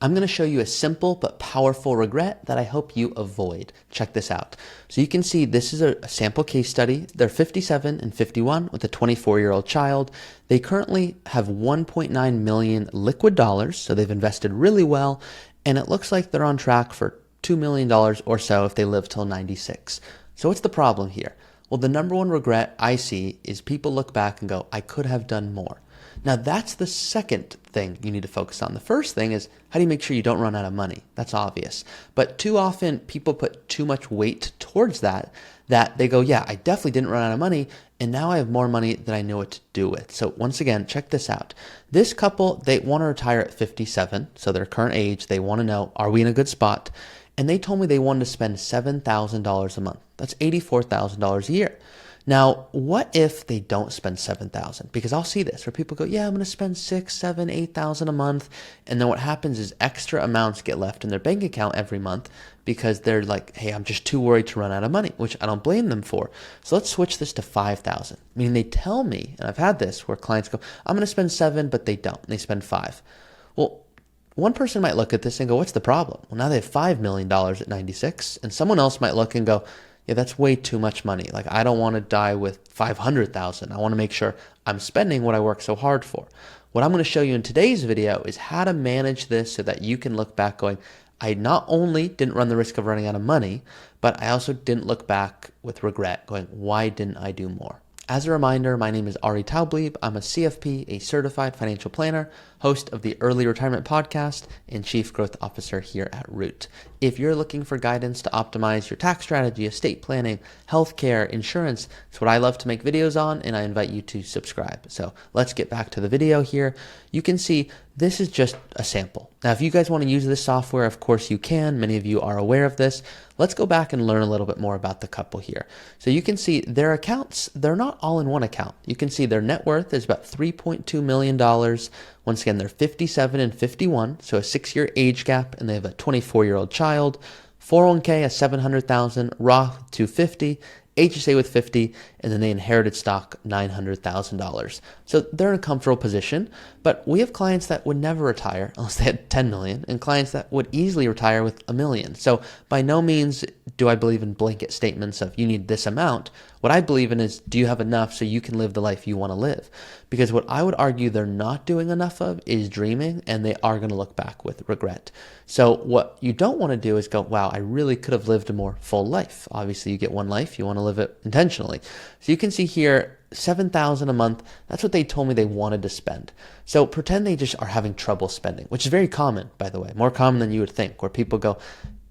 I'm going to show you a simple but powerful regret that I hope you avoid. Check this out. So you can see this is a sample case study. They're 57 and 51 with a 24-year-old child. They currently have 1.9 million liquid dollars, so they've invested really well, and it looks like they're on track for $2 million or so if they live till 96. So what's the problem here? Well, the number one regret I see is people look back and go, I could have done more. Now, that's the second thing you need to focus on. The first thing is, how do you make sure you don't run out of money? That's obvious. But too often, people put too much weight towards that they go, yeah, I definitely didn't run out of money, and now I have more money than I know what to do with. So once again, check this out. This couple, they want to retire at 57, so their current age. They want to know, are we in a good spot? And they told me they wanted to spend $7,000 a month. That's $84,000 a year. Now, what if they don't spend $7,000? Because I'll see this where people go, yeah, I'm going to spend $6,000, $7,000, $8,000 a month. And then what happens is extra amounts get left in their bank account every month because they're like, hey, I'm just too worried to run out of money, which I don't blame them for. So let's switch this to $5,000. I mean, they tell me, and I've had this where clients go, I'm going to spend $7,000, but they don't. And they spend $5,000. Well, one person might look at this and go, what's the problem? Well, now they have $5 million at 96. And someone else might look and go, yeah, that's way too much money. Like, I don't want to die with 500,000. I want to make sure I'm spending what I work so hard for. What I'm going to show you in today's video is how to manage this so that you can look back going, I not only didn't run the risk of running out of money, but I also didn't look back with regret going, why didn't I do more? As a reminder, my name is Ari Taublieb. I'm a CFP, a certified financial planner, host of the Early Retirement Podcast, and Chief Growth Officer here at Root. If you're looking for guidance to optimize your tax strategy, estate planning, healthcare, insurance, it's what I love to make videos on, and I invite you to subscribe. So let's get back to the video here. You can see this is just a sample. Now, if you guys want to use this software, of course you can. Many of you are aware of this. Let's go back and learn a little bit more about the couple here. So you can see their accounts, they're not all in one account. You can see their net worth is about $3.2 million. Once again, they're 57 and 51, so a 6-year age gap, and they have a 24-year-old child. 401k at $700,000, Roth $250, HSA with $50, and then they inherited stock $900,000. So they're in a comfortable position, but we have clients that would never retire unless they had 10 million, and clients that would easily retire with $1 million. So by no means do I believe in blanket statements of you need this amount. What I believe in is, do you have enough so you can live the life you want to live? Because what I would argue they're not doing enough of is dreaming, and they are going to look back with regret. So what you don't want to do is go, wow, I really could have lived a more full life. Obviously, you get one life, you want to live it intentionally. So you can see here, $7,000 a month, that's what they told me they wanted to spend. So pretend they just are having trouble spending, which is very common, by the way, more common than you would think, where people go,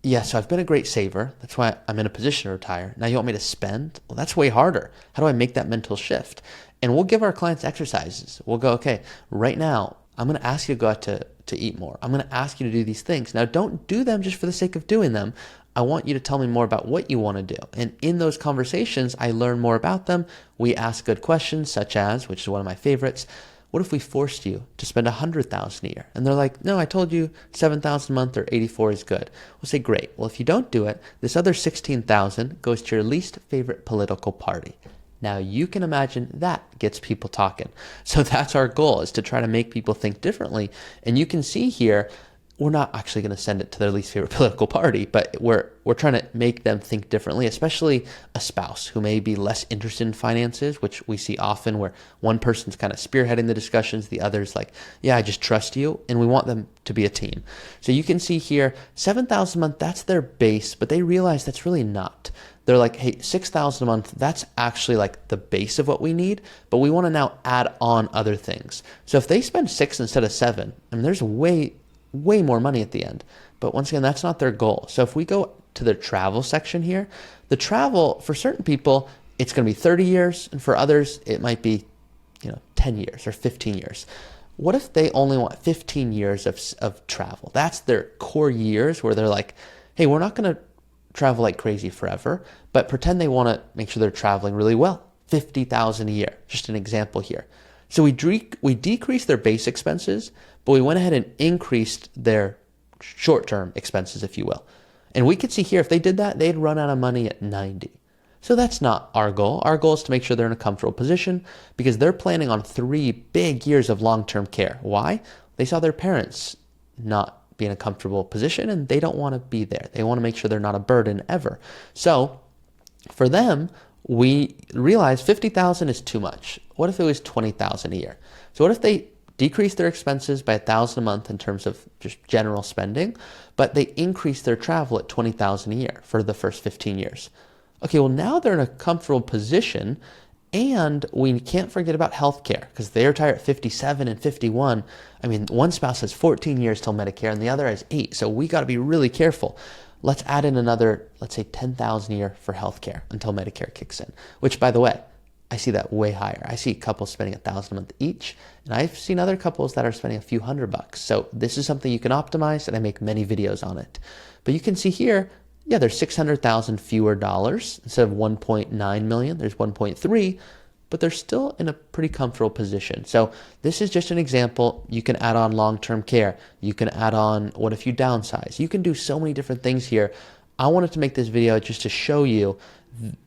yeah, so I've been a great saver. That's why I'm in a position to retire. Now you want me to spend? Well, that's way harder. How do I make that mental shift? And we'll give our clients exercises. We'll go, okay, right now, I'm going to ask you to go out to eat more. I'm going to ask you to do these things. Now, don't do them just for the sake of doing them. I want you to tell me more about what you want to do. And in those conversations, I learn more about them. We ask good questions, such as, which is one of my favorites, what if we forced you to spend $100,000 a year? And they're like, no, I told you $7,000 a month or 84 is good. We'll say, great. Well, if you don't do it, this other $16,000 goes to your least favorite political party. Now you can imagine that gets people talking. So that's our goal, is to try to make people think differently. And you can see here, we're not actually going to send it to their least favorite political party, but we're trying to make them think differently, especially a spouse who may be less interested in finances, which we see often where one person's kind of spearheading the discussions, the other's like, yeah, I just trust you, and we want them to be a team. So you can see here, $7,000 a month, that's their base, but they realize that's really not. They're like, hey, $6,000 a month, that's actually like the base of what we need, but we want to now add on other things. So if they spend 6 instead of 7, I mean, there's way more money at the end. But once again, that's not their goal. So if we go to the travel section here, the travel for certain people, it's going to be 30 years. And for others, it might be, 10 years or 15 years. What if they only want 15 years of travel? That's their core years where they're like, hey, we're not going to travel like crazy forever, but pretend they want to make sure they're traveling really well. $50,000 a year, just an example here. So we decreased their base expenses, but we went ahead and increased their short-term expenses, if you will. And we could see here, if they did that, they'd run out of money at 90. So that's not our goal. Our goal is to make sure they're in a comfortable position because they're planning on 3 big years of long-term care. Why? They saw their parents not be in a comfortable position, and they don't want to be there. They want to make sure they're not a burden ever. So for them, we realized 50,000 is too much. What if it was 20,000 a year? So what if they decrease their expenses by 1,000 a month in terms of just general spending, but they increase their travel at 20,000 a year for the first 15 years? Okay, well, now they're in a comfortable position, and we can't forget about healthcare because they retire at 57 and 51. I mean, one spouse has 14 years till Medicare and the other has 8. So we got to be really careful. Let's add in another, let's say 10,000 a year for healthcare until Medicare kicks in, which, by the way, I see that way higher. I see couples spending 1,000 a month each, and I've seen other couples that are spending a few $100. So this is something you can optimize, and I make many videos on it. But you can see here, yeah, there's 600,000 fewer dollars. Instead of 1.9 million, there's 1.3, but they're still in a pretty comfortable position. So this is just an example. You can add on long-term care. You can add on what if you downsize. You can do so many different things here. I wanted to make this video just to show you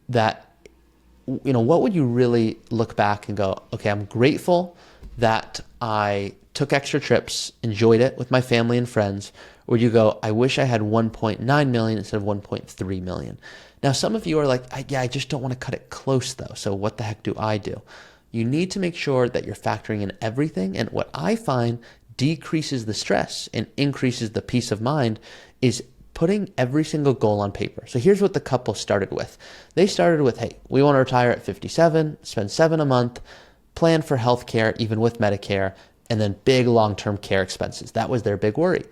that, you know, what would you really look back and go, okay, I'm grateful that I took extra trips, enjoyed it with my family and friends, or you go, I wish I had 1.9 million instead of 1.3 million. Now, some of you are like, I just don't want to cut it close though. So what the heck do I do? You need to make sure that you're factoring in everything. And what I find decreases the stress and increases the peace of mind is putting every single goal on paper. So here's what the couple started with. They started with, hey, we want to retire at 57, spend $7 a month, plan for healthcare, even with Medicare, and then big long-term care expenses. That was their big worry.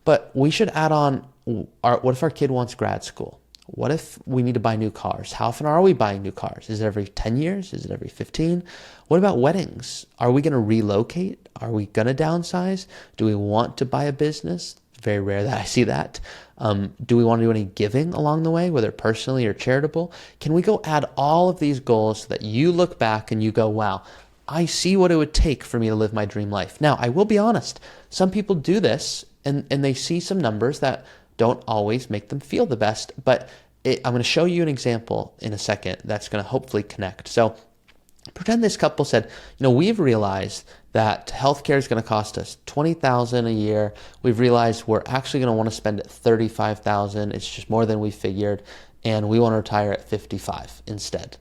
But we should add on, what if our kid wants grad school? What if we need to buy new cars? How often are we buying new cars? Is it every 10 years? Is it every 15? What about weddings? Are we going to relocate? Are we going to downsize? Do we want to buy a business? Very rare that I see that. Do we want to do any giving along the way, whether personally or charitable? Can we go add all of these goals so that you look back and you go, wow, I see what it would take for me to live my dream life. Now, I will be honest. Some people do this and they see some numbers that don't always make them feel the best, but I'm going to show you an example in a second that's going to hopefully connect. So pretend this couple said, you know, we've realized that healthcare is going to cost us $20,000 a year. We've realized we're actually going to want to spend $35,000. It's just more than we figured, and we want to retire at 55 instead.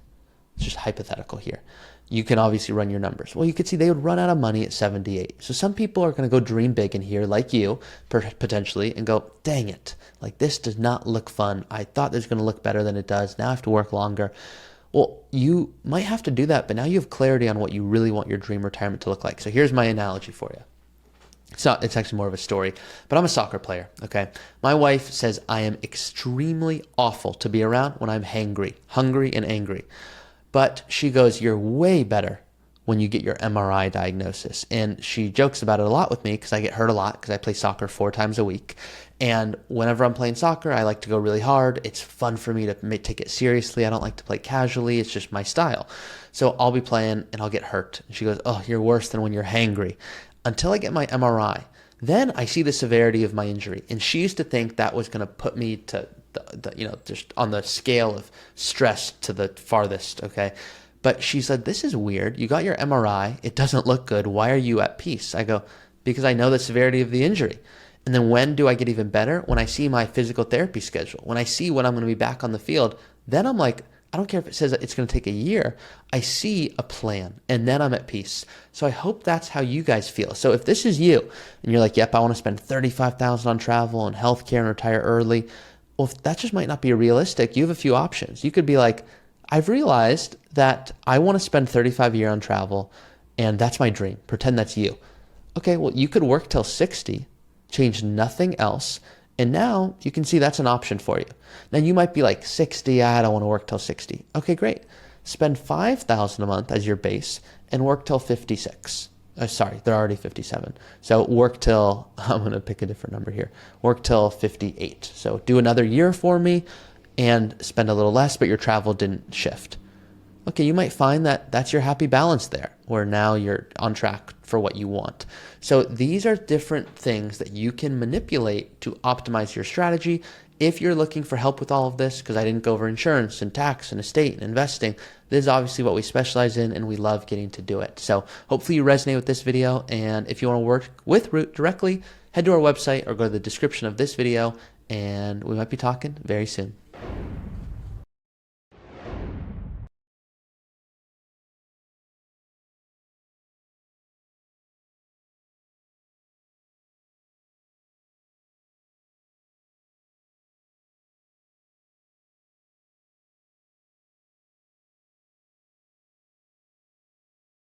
It's just hypothetical here. You can obviously run your numbers. Well, you could see they would run out of money at 78. So some people are going to go dream big in here, like you, potentially, and go, dang it, like this does not look fun. I thought this was going to look better than it does. Now I have to work longer. Well, you might have to do that, but now you have clarity on what you really want your dream retirement to look like. So here's my analogy for you. It's actually more of a story, but I'm a soccer player, okay? My wife says I am extremely awful to be around when I'm hungry and angry. But she goes, you're way better when you get your MRI diagnosis. And she jokes about it a lot with me because I get hurt a lot because I play soccer 4 times a week. And whenever I'm playing soccer, I like to go really hard. It's fun for me to take it seriously. I don't like to play casually. It's just my style. So I'll be playing and I'll get hurt. And she goes, oh, you're worse than when you're hangry. Until I get my MRI. Then I see the severity of my injury. And she used to think that was going to put me to just on the scale of stress to the farthest, okay? But she said, this is weird. You got your MRI. It doesn't look good. Why are you at peace? I go, because I know the severity of the injury. And then when do I get even better? When I see my physical therapy schedule. When I see when I'm going to be back on the field, then I'm like, I don't care if it says that it's going to take a year. I see a plan, and then I'm at peace. So I hope that's how you guys feel. So if this is you, and you're like, yep, I want to spend $35,000 on travel and healthcare and retire early, well, that just might not be realistic. You have a few options. You could be like, I've realized that I want to spend 35 a year on travel, and that's my dream. Pretend that's you. Okay, well, you could work till 60, change nothing else, and now you can see that's an option for you. Now, you might be like, 60, I don't want to work till 60. Okay, great. Spend $5,000 a month as your base and work till 56. Sorry, they're already 57. So work till, I'm going to pick a different number here. Work till 58. So do another year for me and spend a little less, but your travel didn't shift. Okay, you might find that that's your happy balance there, where now you're on track for what you want. So these are different things that you can manipulate to optimize your strategy. If you're looking for help with all of this, because I didn't go over insurance and tax and estate and investing, this is obviously what we specialize in and we love getting to do it. So hopefully you resonate with this video. And if you want to work with Root directly, head to our website or go to the description of this video, and we might be talking very soon.